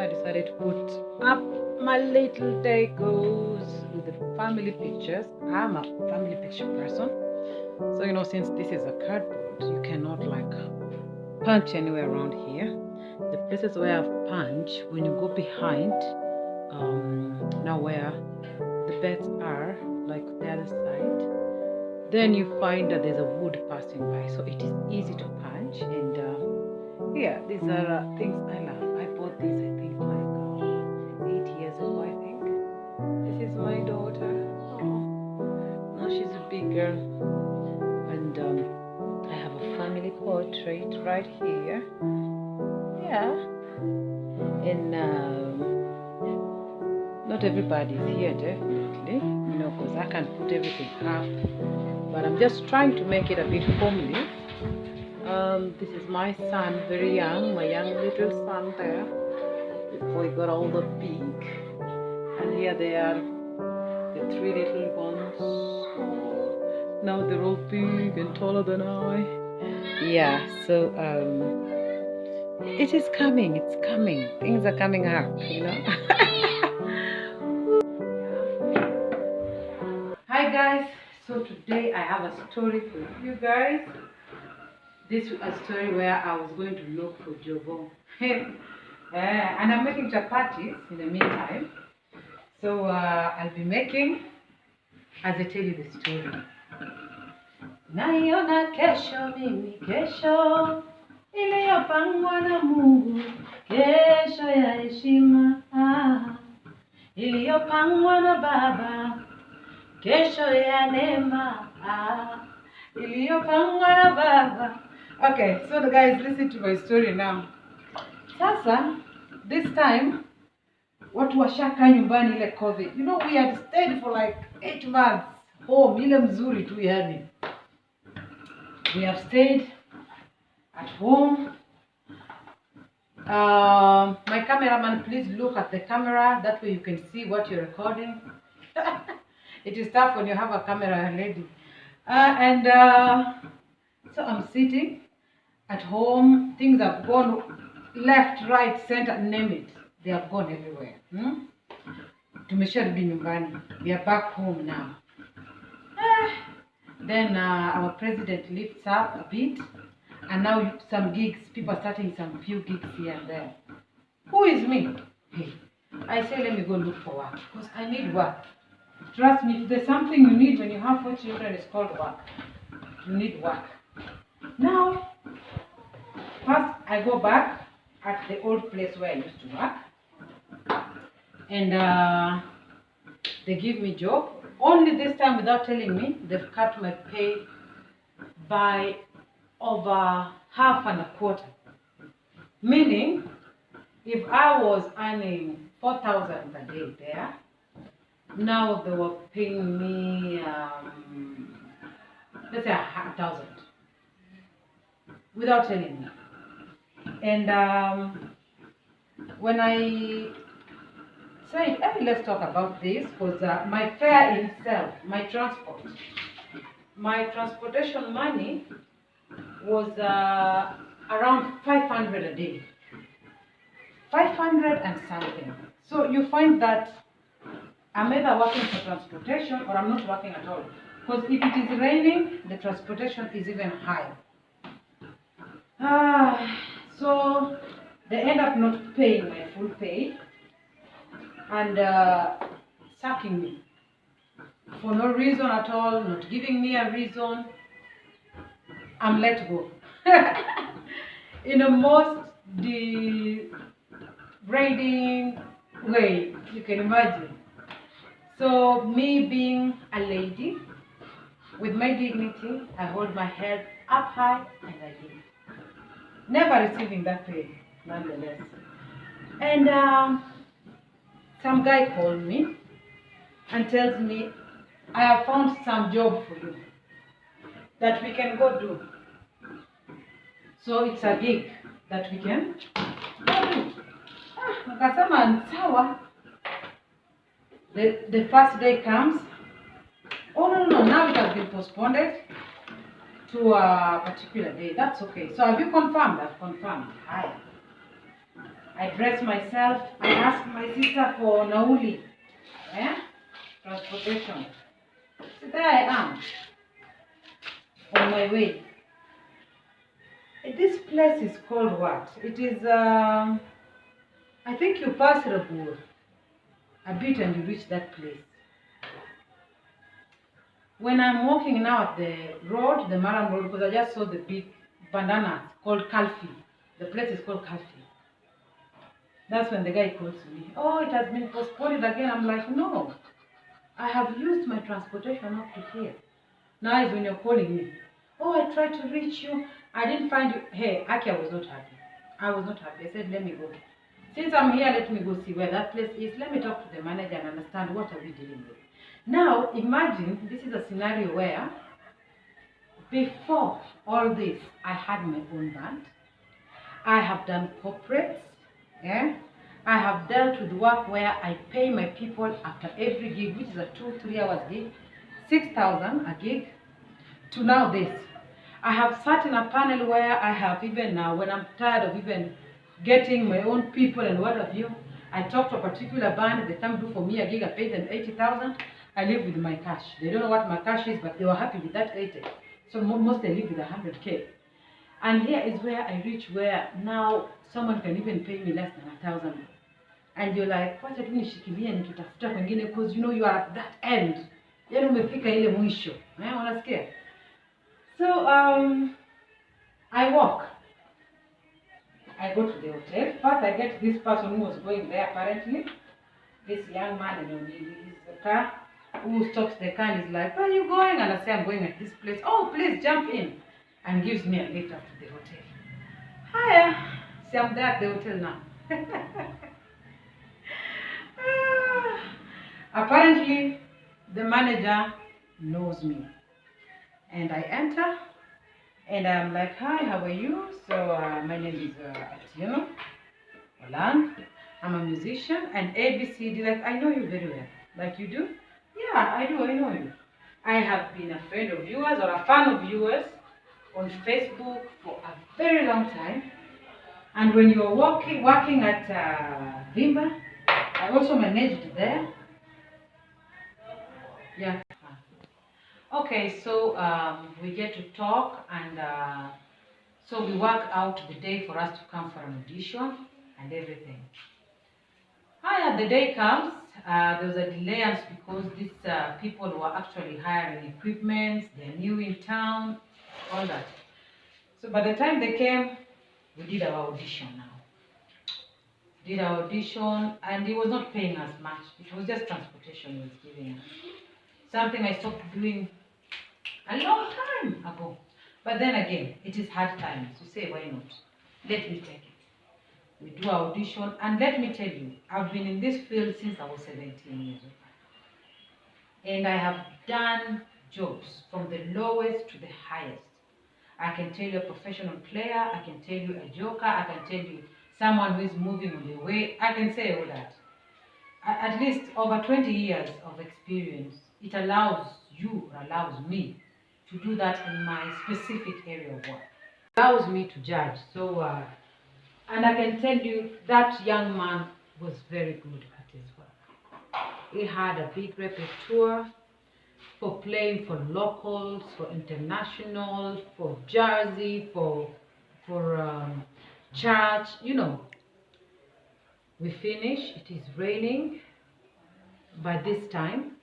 I decided to put up my little decos with the family pictures. I'm a family picture person. So, since this is a cardboard, you cannot like punch anywhere around here. The places where I've punched, when you go behind, now where the beds are, like the other side, then you find that there's a wood passing by. So it is easy to punch. And yeah, these are things I love. I bought these, I think, like 8 years ago, I think. This is my daughter. Oh, now she's a big girl. And I have a family portrait right here. Yeah. And not everybody is here, definitely, because I can't put everything up. But I'm just trying to make it a bit homely. This is my son, very young, my young little son there, before he got all the big. And here they are, the 3 little ones. Oh, now they're all big and taller than I. Yeah, so it is coming, it's coming. Things are coming up, Hi guys, so today I have a story for you guys. This is a story where I was going to look for Jobo. And I'm making chapatis in the meantime. So I'll be making as I tell you the story. Naiona kesho mimi, kesho iliyopangwa na Mungu, kesho ya heshima iliyopangwa na Baba, kesho ya neema iliyopangwa na Baba. Okay, so the guys, listen to my story now. Sasa, this time, watu washaka nyumbani ile COVID. We had stayed for like 8 months home, ile mzuri tu yani. We have stayed at home. My cameraman, please look at the camera. That way you can see what you're recording. It is tough when you have a camera lady. So I'm sitting at home. Things have gone left, right, center, name it. They have gone everywhere. Tumesharudi nyumbani. We are back home now. Then our president lifts up a bit. And now some gigs, people are starting some few gigs here and there. Who is me? Hey, I say let me go look for work. Because I need work. Trust me, if there's something you need when you have 4 children, it's called work. You need work. Now, first I go back at the old place where I used to work. And they give me job. Only this time, without telling me, they've cut my pay by over half and a quarter. Meaning, if I was earning 4,000 a day there, now they were paying me, let's say 1,000, without telling me. And when I said, hey, let's talk about this, because my fare itself, my transportation money was around 500 a day. 500 and something. So you find that I'm either working for transportation or I'm not working at all. Because if it is raining, the transportation is even higher. So they end up not paying my full pay and sacking me for no reason at all, not giving me a reason. I'm let go in the most degrading way you can imagine. So me being a lady with my dignity, I hold my head up high and I leave, never receiving that pay nonetheless. And some guy called me and tells me, I have found some job for you that we can go do. So it's a gig that we can go do. Nikasema sawa. The first day comes. Oh no, now it has been postponed to a particular day. That's okay. So have you confirmed? I've confirmed. I dress myself. I ask my sister for nauli, transportation. So there I am, on my way. This place is called what? It is, I think you pass Raach a bit and you reach that place. When I'm walking now at the road, the Maram Road, because I just saw the big bandanas called Kalfi. The place is called Kalfi. That's when the guy calls me. Oh, it has been postponed again. I'm like, no. I have used my transportation up to here. Now is when you're calling me. Oh, I tried to reach you. I didn't find you. Hey, Aki, I was not happy. I was not happy. I said, let me go. Since I'm here, let me go see where that place is. Let me talk to the manager and understand what are we dealing with. Now, imagine this is a scenario where before all this, I had my own band. I have done corporates. Yeah? I have dealt with work where I pay my people after every gig, which is a 2-3 hours gig, 6,000 a gig, to now this. I have sat in a panel where I have even now, when I'm tired of even getting my own people and what have you, I talk to a particular band, they come do for me a gig, I pay them 80,000, I live with my cash. They don't know what my cash is, but they were happy with that 80. So most they live with 100K. And here is where I reach where now someone can even pay me less than 1,000. And you're like, wacha tu nishikilie nikitafuta kwingine, because you know you are at that end. Yaani umefika ile mwisho. Unasikia? So I walk. I go to the hotel. First I get this person who was going there apparently. This young man in his car who stops the car and is like, where are you going? And I say, I'm going at this place. Oh, please jump in. And gives me a lift up to the hotel. Hiya. See, I'm there at the hotel now. Apparently, the manager knows me. And I enter, and I'm like, hi, how are you? So, my name is Atieno Olan. I'm a musician, and ABCD, like, I know you very well. Like, you do? Yeah, I do, I know you. I have been a friend of yours, or a fan of yours, on Facebook for a very long time. And when you were working at Vimba, I also managed there. Yeah. Okay, so we get to talk, and so we work out the day for us to come for an audition and everything. The day comes, there was a delay because these people were actually hiring equipment, they're new in town, all that. So by the time they came, we did our audition now. Did our audition, and he was not paying us much. It was just transportation he was giving us. Something I stopped doing a long time ago. But then again, it is hard times. You say, why not? Let me take it. We do our audition, and let me tell you, I've been in this field since I was 17 years old. And I have done jobs from the lowest to the highest. I can tell you a professional player, I can tell you a joker, I can tell you someone who is moving on the way. I can say all that. At least over 20 years of experience, it allows you, or allows me, to do that in my specific area of work. It allows me to judge. So, and I can tell you that young man was very good at his work. He had a big repertoire for playing for locals, for international, for Jersey, for church, you know. We finish, it is raining. By this time,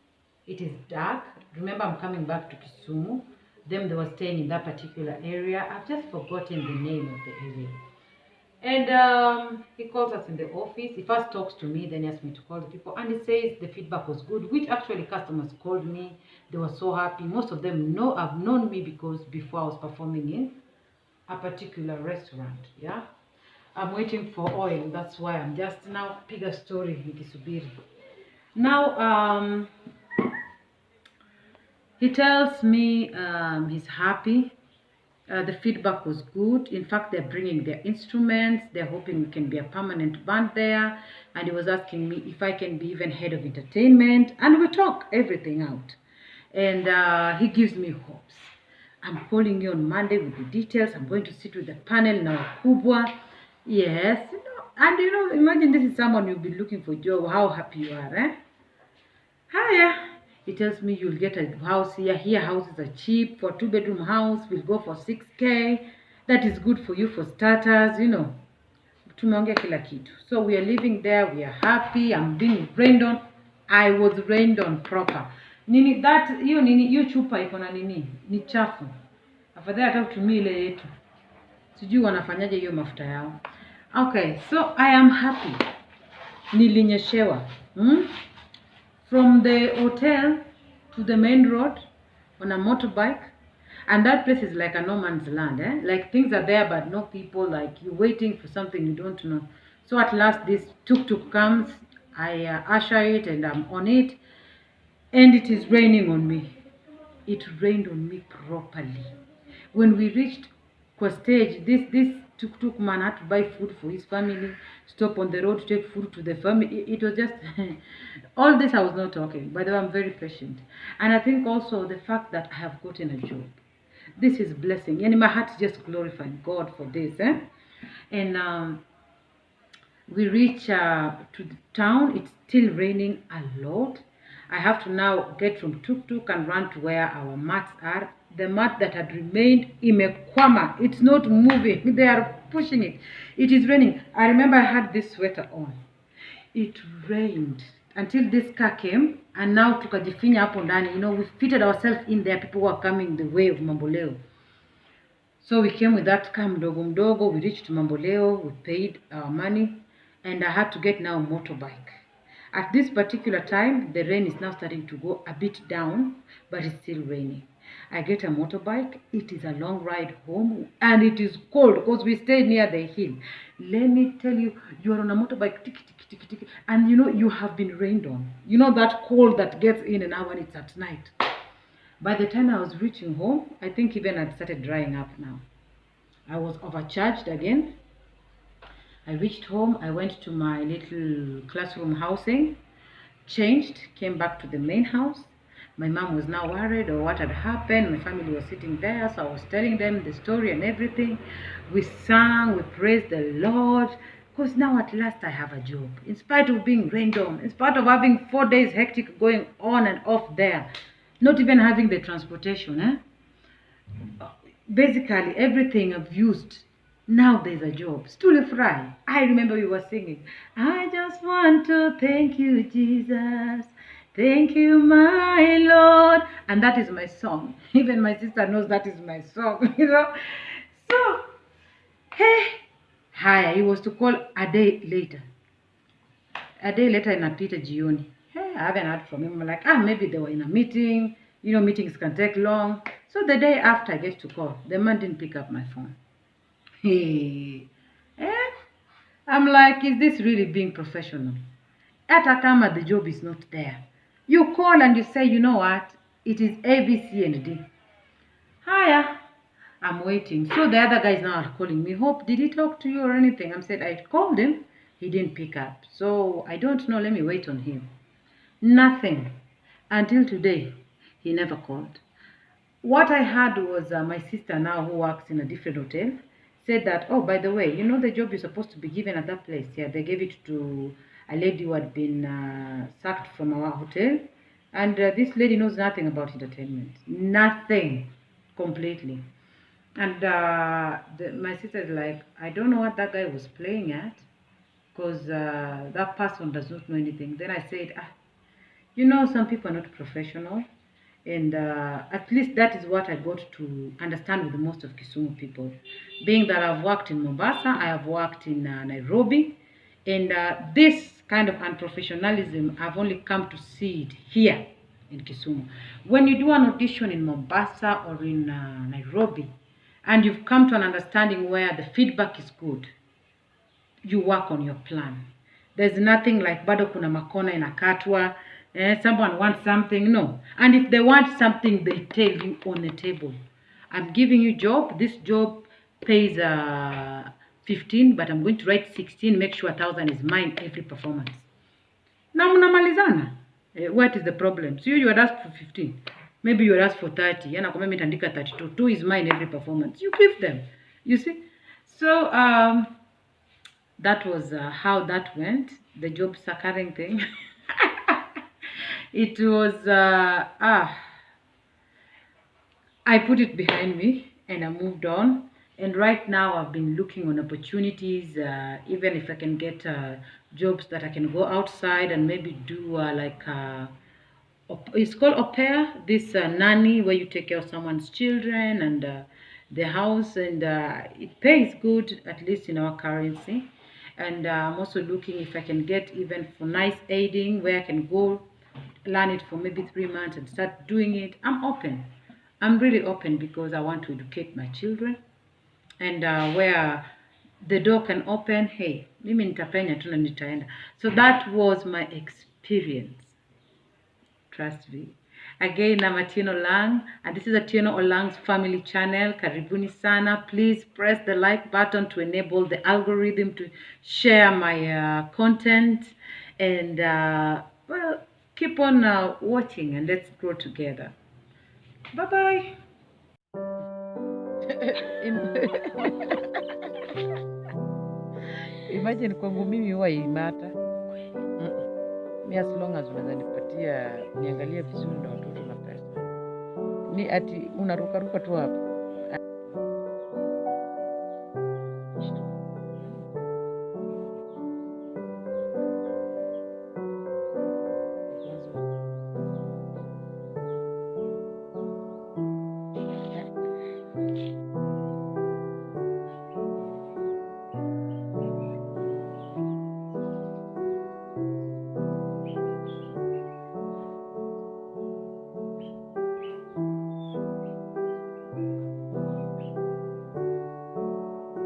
it is dark. Remember, I'm coming back to Kisumu. Them, they were staying in that particular area. I've just forgotten the name of the area. And he calls us in the office. He first talks to me, then he asks me to call the people. And he says the feedback was good, which actually customers called me. They were so happy. Most of them have known me because before I was performing in a particular restaurant. Yeah. I'm waiting for oil. That's why I'm just now piga story nikisubiri. Now, he tells me he's happy. The feedback was good. In fact, they're bringing their instruments. They're hoping we can be a permanent band there. And he was asking me if I can be even head of entertainment. And we talk everything out. And he gives me hopes. I'm calling you on Monday with the details. I'm going to sit with the panel now. Kubwa. Yes. And you know, imagine this is someone you've been looking for job, how happy you are, eh? Hiya. He tells me you'll get a house here. Here houses are cheap. For 2-bedroom house, we'll go for 6K. That is good for you for starters, you know. Tumeongea kila kitu. So we are living there, we are happy. I'm being rained on. I was rained on proper. Nini that hiyo chupa iko na nini? Ni chafu. Afadhali hata utumie ile yetu. Sijui wanafanyaje hiyo mafuta yao. Okay, so I am happy. Nilinyeshewa. From the hotel to the main road on a motorbike. And that place is like a no man's land, eh? Like things are there but no people, like you're waiting for something you don't know. So at last this tuk-tuk comes, I usher it and I'm on it. And it is raining on me. It rained on me properly. When we reached Kwa stage, this tuk-tuk man had to buy food for his family, stop on the road to take food to the family. It was just, all this I was not talking, by the way, I'm very patient. And I think also the fact that I have gotten a job. This is blessing. And my heart just glorifying God for this. Eh? And we reach to the town. It's still raining a lot. I have to now get from tuk-tuk and run to where our mats are. The mat that had remained imekwama. It's not moving. They are pushing it. It is raining. I remember I had this sweater on. It rained until this car came, and now tukajifinya hapo ndani. You know, we fitted ourselves in there. People were coming the way of Mamboleo. So we came with that car mdogo mdogo. We reached Mamboleo. We paid our money, and I had to get now a motorbike. At this particular time, the rain is now starting to go a bit down, but it's still raining. I get a motorbike. It is a long ride home, and it is cold because we stayed near the hill. Let me tell you, you are on a motorbike, tick, tick, tick, tick, and you know you have been rained on. You know that cold that gets in and out when it's at night. By the time I was reaching home, I think even I'd started drying up now. I was overcharged again. I reached home. I went to my little classroom housing, changed, came back to the main house. My mom was now worried or what had happened. My family was sitting there, so I was telling them the story and everything. We sang, we praised the Lord, because now at last I have a job. In spite of being rained on, in spite of having 4 days hectic going on and off there, not even having the transportation, basically everything I've used. Now there's a job. Stule fry. I remember we were singing, I just want to thank you, Jesus. Thank you, my Lord. And that is my song. Even my sister knows that is my song, you know. So, hey, hi, he was to call a day later. A day later inapita jioni. Hey, I haven't heard from him. I'm like, maybe they were in a meeting. You know, meetings can take long. So the day after I get to call, the man didn't pick up my phone. Hey, I'm like, is this really being professional? At a time the job is not there. You call and you say, you know what? It is A, B, C, and D. Hiya. I'm waiting. So the other guys now are calling me. Hope, did he talk to you or anything? I said, I called him. He didn't pick up. So I don't know. Let me wait on him. Nothing. Until today, he never called. What I had was my sister now who works in a different hotel said that, oh, by the way, you know the job you're supposed to be given at that place? Yeah, they gave it to a lady who had been sacked from our hotel. And this lady knows nothing about entertainment. Nothing. Completely. And my sister is like, I don't know what that guy was playing at. Because that person does not know anything. Then I said, you know, some people are not professional. And at least that is what I got to understand with most of Kisumu people. Being that I've worked in Mombasa, I have worked in Nairobi. And this kind of unprofessionalism, I've only come to see it here in Kisumu. When you do an audition in Mombasa or in Nairobi, and you've come to an understanding where the feedback is good, you work on your plan. There's nothing like bado kuna makona inakatwa, someone wants something, no. And if they want something, they tell you on the table. I'm giving you job. This job pays 15, but I'm going to write 16. Make sure 1,000 is mine every performance. Na mnamalizana. What is the problem? So you would ask for 15. Maybe you would ask for 30. Yana kama mitandika 32. 2 is mine every performance. You give them. You see? So, that was how that went, the job sucking thing. It was I put it behind me and I moved on. And right now I've been looking on opportunities, even if I can get jobs that I can go outside and maybe do it's called au pair, this nanny where you take care of someone's children and the house, and it pays good, at least in our currency. And I'm also looking if I can get even for nice aiding where I can go learn it for maybe 3 months and start doing it. I'm open. I'm really open because I want to educate my children, and where the door can open, hey, mimi nitapenya tu na nitaenda. So that was my experience. Trust me. Again, I'm Atieno Lang, and this is Atieno Olang's family channel. Karibuni sana. Please press the like button to enable the algorithm to share my content. And, well, keep on watching and let's grow together. Bye-bye. Imagine kwangu mimi huwa imata. Mi as long as unaweza nipatia niangalie vizuri na watoto na pesa. Ni ati unarukaruka tu hapo.